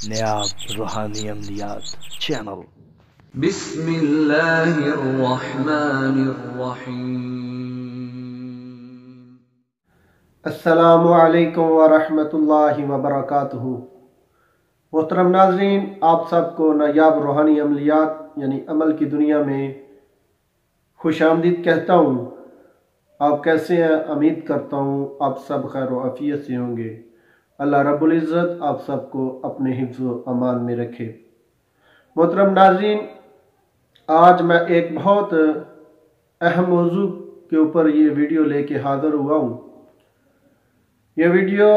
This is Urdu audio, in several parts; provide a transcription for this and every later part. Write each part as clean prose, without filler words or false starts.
نیاب روحانی عملیات چینل۔ بسم اللہ الرحمن الرحیم۔ السلام علیکم ورحمۃ اللہ وبرکاتہ۔ محترم ناظرین، آپ سب کو نایاب روحانی عملیات یعنی عمل کی دنیا میں خوش آمدید کہتا ہوں۔ آپ کیسے ہیں؟ امید کرتا ہوں آپ سب خیر و عافیت سے ہوں گے۔ اللہ رب العزت آپ سب کو اپنے حفظ و امان میں رکھے۔ محترم ناظرین، آج میں ایک بہت اہم موضوع کے اوپر یہ ویڈیو لے کے حاضر ہوا ہوں۔ یہ ویڈیو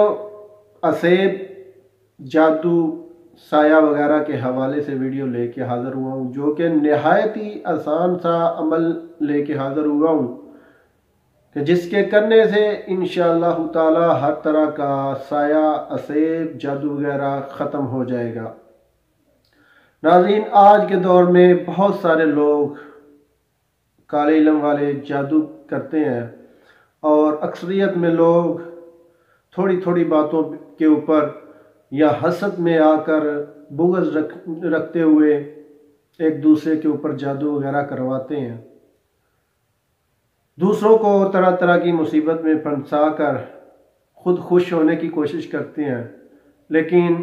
اسیب، جادو، سایہ وغیرہ کے حوالے سے ویڈیو لے کے حاضر ہوا ہوں، جو کہ نہایت ہی آسان سا عمل لے کے حاضر ہوا ہوں کہ جس کے کرنے سے انشاءاللہ تعالی ہر طرح کا سایہ، اسیب، جادو وغیرہ ختم ہو جائے گا۔ ناظرین، آج کے دور میں بہت سارے لوگ کالے علم والے جادو کرتے ہیں، اور اکثریت میں لوگ تھوڑی تھوڑی باتوں کے اوپر یا حسد میں آ کر بغض رکھتے ہوئے ایک دوسرے کے اوپر جادو وغیرہ کرواتے ہیں، دوسروں کو طرح طرح کی مصیبت میں پھنسا کر خود خوش ہونے کی کوشش کرتے ہیں، لیکن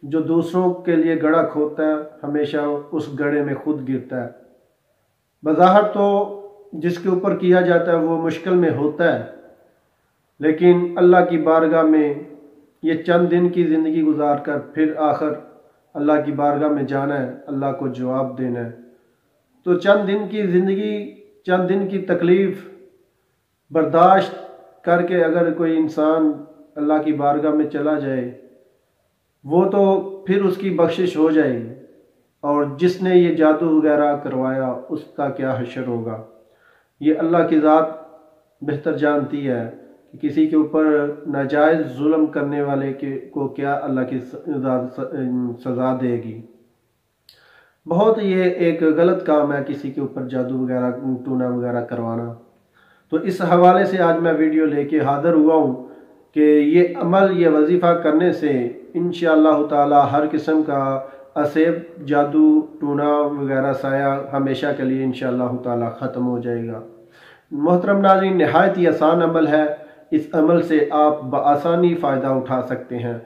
جو دوسروں کے لیے گڑھا کھودتا ہے ہمیشہ اس گڑھے میں خود گرتا ہے۔ بظاہر تو جس کے اوپر کیا جاتا ہے وہ مشکل میں ہوتا ہے، لیکن اللہ کی بارگاہ میں یہ چند دن کی زندگی گزار کر پھر آخر اللہ کی بارگاہ میں جانا ہے، اللہ کو جواب دینا ہے۔ تو چند دن کی زندگی، چند دن کی تکلیف برداشت کر کے اگر کوئی انسان اللہ کی بارگاہ میں چلا جائے، وہ تو پھر اس کی بخشش ہو جائے گی، اور جس نے یہ جادو وغیرہ کروایا اس کا کیا حشر ہوگا، یہ اللہ کی ذات بہتر جانتی ہے کہ کسی کے اوپر ناجائز ظلم کرنے والے کو کیا اللہ کی ذات سزا دے گی۔ بہت یہ ایک غلط کام ہے کسی کے اوپر جادو وغیرہ، ٹونا وغیرہ کروانا۔ تو اس حوالے سے آج میں ویڈیو لے کے حاضر ہوا ہوں کہ یہ عمل، یہ وظیفہ کرنے سے انشاءاللہ تعالی ہر قسم کا اسیب، جادو، ٹونا وغیرہ سایہ ہمیشہ کے لیے انشاءاللہ تعالی ختم ہو جائے گا۔ محترم ناظرین، نہایت ہی آسان عمل ہے، اس عمل سے آپ بآسانی فائدہ اٹھا سکتے ہیں۔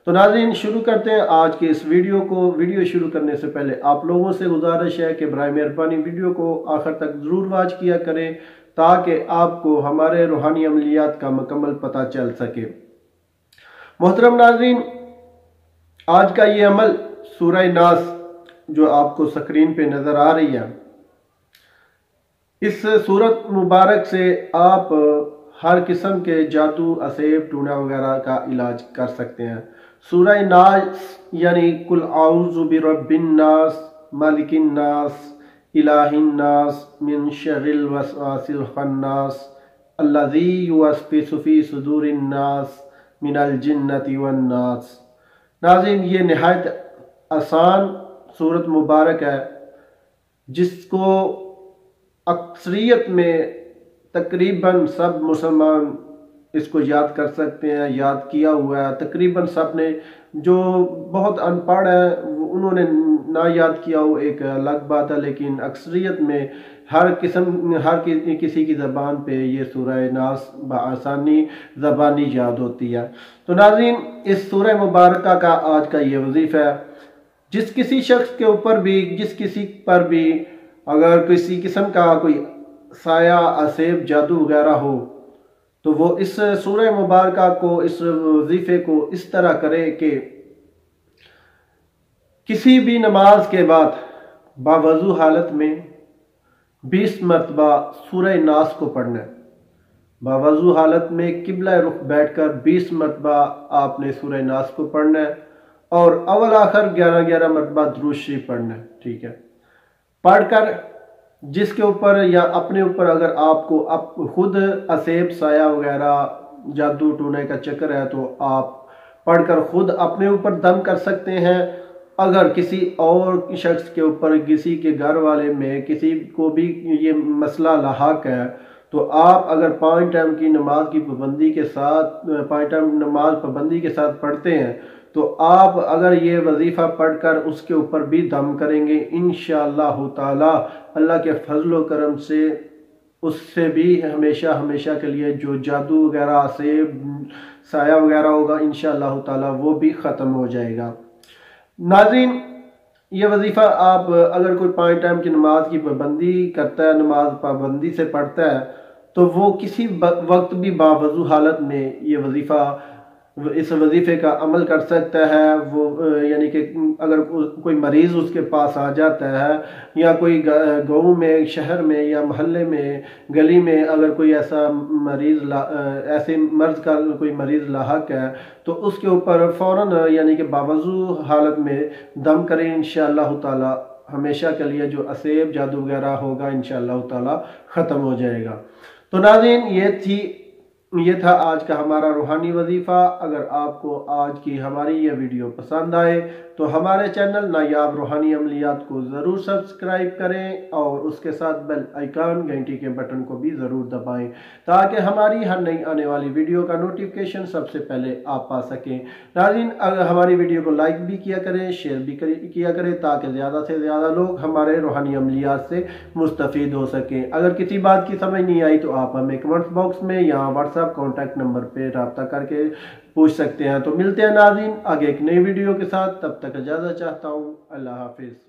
تو ناظرین، شروع کرتے ہیں آج کے اس ویڈیو کو۔ ویڈیو شروع کرنے سے پہلے آپ لوگوں سے گزارش ہے کہ برائے مہربانی ویڈیو کو آخر تک ضرور واچ کیا کریں تاکہ آپ کو ہمارے روحانی عملیات کا مکمل پتہ چل سکے۔ محترم ناظرین، آج کا یہ عمل سورہ ناس جو آپ کو سکرین پہ نظر آ رہی ہے، اس سورت مبارک سے آپ ہر قسم کے جادو، اسیب، ٹونا وغیرہ کا علاج کر سکتے ہیں۔ سورہ ناس یعنی قل اعوذ برب الناس، مالک الناس، الہ الناس، من شر الوسواس الخناس، الذی یوسوس فی صدور الناس من الجنۃ والناس۔ ناظرین، یہ نہایت آسان سورت مبارک ہے جس کو اکثریت میں تقریباً سب مسلمان اس کو یاد کر سکتے ہیں، یاد کیا ہوا ہے۔ تقریباً سب نے، جو بہت ان پڑھ ہیں انہوں نے نہ یاد کیا ہو ایک الگ بات ہے، لیکن اکثریت میں ہر کسی کی زبان پہ یہ سورہ ناس بآسانی زبانی یاد ہوتی ہے۔ تو ناظرین، اس سورہ مبارکہ کا آج کا یہ وظیفہ ہے، جس کسی شخص کے اوپر بھی، جس کسی پر بھی اگر کسی قسم کا کوئی سایہ، اسیب، جادو وغیرہ ہو تو وہ اس سورہ مبارکہ کو، اس وظیفے کو اس طرح کرے کہ کسی بھی نماز کے بعد باوضو حالت میں 20 مرتبہ سورہ ناس کو پڑھنا ہے۔ باوضو حالت میں قبلہ رخ بیٹھ کر 20 مرتبہ آپ نے سورہ ناس کو پڑھنا ہے، اور اول آخر 11 مرتبہ درود شریف پڑھنا ہے، ٹھیک ہے۔ پڑھ کر جس کے اوپر یا اپنے اوپر اگر آپ کو خود اسیب، سایہ وغیرہ، جادو ٹونے کا چکر ہے تو آپ پڑھ کر خود اپنے اوپر دم کر سکتے ہیں۔ اگر کسی اور شخص کے اوپر، کسی کے گھر والے میں کسی کو بھی یہ مسئلہ لاحق ہے تو آپ اگر 5 ٹائم کی نماز کی پابندی کے ساتھ، 5 ٹائم نماز پابندی کے ساتھ پڑھتے ہیں تو آپ اگر یہ وظیفہ پڑھ کر اس کے اوپر بھی دم کریں گے انشاءاللہ تعالی اللہ کے فضل و کرم سے اس سے بھی ہمیشہ کے لیے جو جادو وغیرہ سے سایہ وغیرہ ہوگا انشاءاللہ تعالی وہ بھی ختم ہو جائے گا۔ ناظرین، یہ وظیفہ آپ اگر کوئی 5 ٹائم کی نماز کی پابندی کرتا ہے، نماز پابندی سے پڑھتا ہے، تو وہ کسی وقت بھی باوضو حالت میں یہ وظیفہ اس وظیفے کا عمل کر سکتا ہے۔ وہ یعنی کہ اگر کوئی مریض اس کے پاس آ جاتا ہے یا کوئی گاؤں میں، شہر میں یا محلے میں، گلی میں اگر کوئی ایسا مریض ایسے مرض کا کوئی مریض لاحق ہے تو اس کے اوپر فوراً یعنی کہ باوضو حالت میں دم کریں انشاءاللہ تعالی، ہمیشہ کے لیے جو اسیب جادو وغیرہ ہوگا انشاءاللہ تعالی ختم ہو جائے گا۔ تو ناظرین، یہ تھا آج کا ہمارا روحانی وظیفہ۔ اگر آپ کو آج کی ہماری یہ ویڈیو پسند آئے تو ہمارے چینل نایاب روحانی عملیات کو ضرور سبسکرائب کریں اور اس کے ساتھ بیل آئیکن گھنٹی کے بٹن کو بھی ضرور دبائیں تاکہ ہماری ہر نئی آنے والی ویڈیو کا نوٹیفیکیشن سب سے پہلے آپ پا سکیں۔ ناظرین، اگر ہماری ویڈیو کو لائک بھی کیا کریں، شیئر بھی کیا کریں تاکہ زیادہ سے زیادہ لوگ ہمارے روحانی عملیات سے مستفید ہو سکیں۔ اگر کسی بات کی سمجھ نہیں آئی تو آپ ہمیں کمنٹ باکس میں یا واٹس ایپ کانٹیکٹ نمبر پہ رابطہ کر کے پوچھ سکتے ہیں۔ تو ملتے ہیں ناظرین آگے ایک نئی ویڈیو کے ساتھ، تب تک اجازت چاہتا ہوں، اللہ حافظ۔